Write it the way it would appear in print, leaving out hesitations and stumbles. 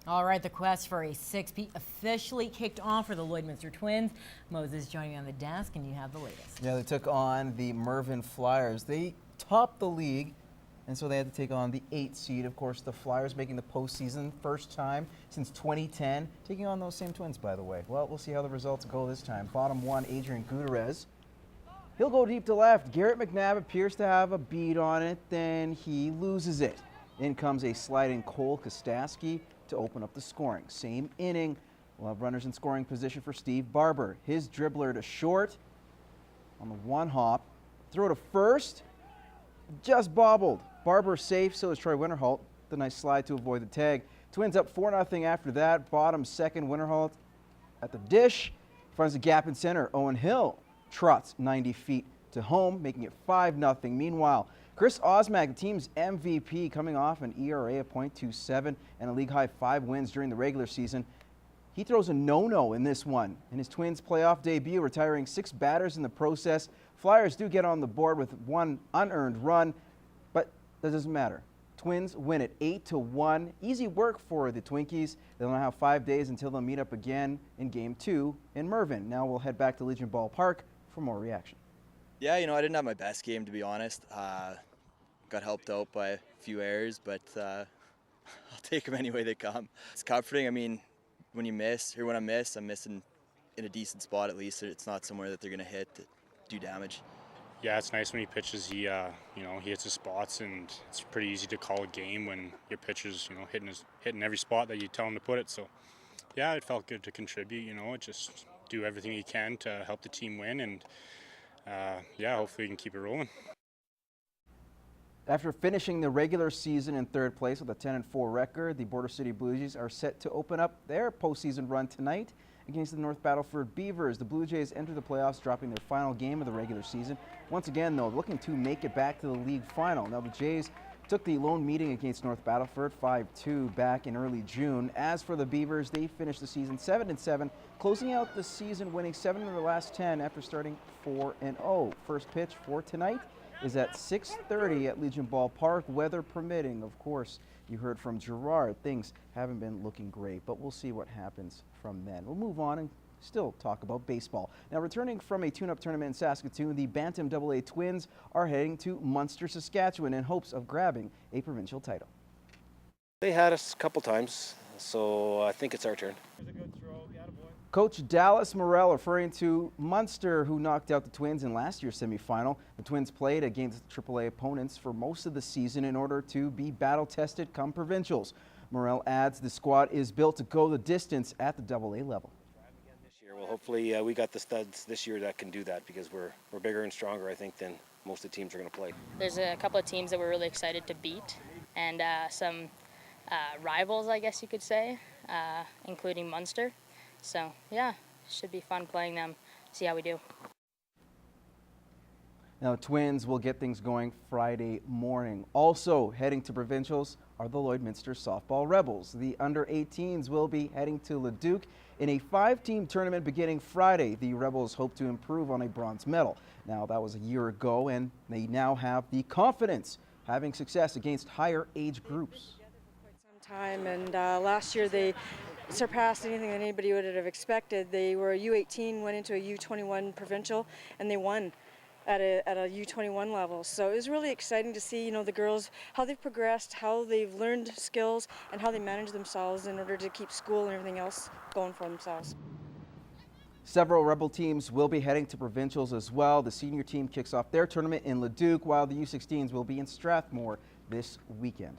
All right, the quest for a six-peat officially kicked off for the Lloydminster Twins. Moses joining me on the desk, and you have the latest. Yeah, they took on the Mervyn Flyers. They topped the league, and so they had to take on the 8th seed. Of course, the Flyers making the postseason first time since 2010, taking on those same Twins, by the way. Well, we'll see how the results go this time. Bottom one, Adrian Gutierrez. He'll go deep to left. Garrett McNabb appears to have a beat on it, then he loses it. In comes a sliding Cole Kostasky to open up the scoring. Same inning. We'll have runners in scoring position for Steve Barber. His dribbler to short on the one hop. Throw to first. Just bobbled. Barber safe, so is Troy Winterholt. The nice slide to avoid the tag. Twins up 4-0 after that. Bottom second, Winterholt at the dish. Finds a gap in center. Owen Hill trots 90 feet to home, making it 5-0. Meanwhile, Chris Osmag, the team's MVP, coming off an ERA of .27 and a league-high 5 wins during the regular season. He throws a no-no in this one in his Twins playoff debut, retiring 6 batters in the process. Flyers do get on the board with 1 unearned run, but that doesn't matter. Twins win it 8-1. Easy work for the Twinkies. They'll now have 5 days until they'll meet up again in Game 2 in Mervyn. Now we'll head back to Legion Ballpark for more reaction. Yeah, I didn't have my best game, to be honest. Got helped out by a few errors, but I'll take them any way they come. It's comforting. I mean, when you miss, or when I miss, I'm missing in a decent spot at least. It's not somewhere that they're going to hit to do damage. Yeah, it's nice when he pitches. He hits his spots, and it's pretty easy to call a game when your pitcher's, hitting every spot that you tell him to put it. So, yeah, it felt good to contribute. Just do everything he can to help the team win, and yeah, hopefully we can keep it rolling. After finishing the regular season in 3rd place with a 10-4 record, the Border City Blue Jays are set to open up their postseason run tonight against the North Battleford Beavers. The Blue Jays enter the playoffs, dropping their final game of the regular season. Once again, though, looking to make it back to the league final. Now, the Jays took the lone meeting against North Battleford 5-2 back in early June. As for the Beavers, they finished the season 7-7, closing out the season winning 7 of their last 10 after starting 4-0. First pitch for tonight is at 6:30 at Legion Ballpark, weather permitting. Of course, you heard from Gerard. Things haven't been looking great, but we'll see what happens from then. We'll move on and still talk about baseball. Now, returning from a tune-up tournament in Saskatoon, the Bantam AA Twins are heading to Munster, Saskatchewan in hopes of grabbing a provincial title. They had us a couple times, so I think it's our turn. Coach Dallas Morell referring to Munster, who knocked out the Twins in last year's semifinal. The Twins played against AAA opponents for most of the season in order to be battle-tested come provincials. Morell adds the squad is built to go the distance at the AA level. This year, well, hopefully we got the studs this year that can do that, because we're bigger and stronger, I think, than most of the teams are going to play. There's a couple of teams that we're really excited to beat, and some rivals, I guess you could say, including Munster. So, yeah, should be fun playing them, see how we do. Now, Twins will get things going Friday morning. Also heading to provincials are the Lloydminster Softball Rebels. The under-18s will be heading to Leduc in a 5-team tournament beginning Friday. The Rebels hope to improve on a bronze medal. Now, that was a year ago, and they now have the confidence having success against higher age groups. Time, and last year they surpassed anything that anybody would have expected. They were a U18, went into a U21 provincial, and they won at a U21 level. So it was really exciting to see, the girls, how they've progressed, how they've learned skills, and how they manage themselves in order to keep school and everything else going for themselves. Several Rebel teams will be heading to provincials as well. The senior team kicks off their tournament in Leduc, while the U16s will be in Strathmore this weekend.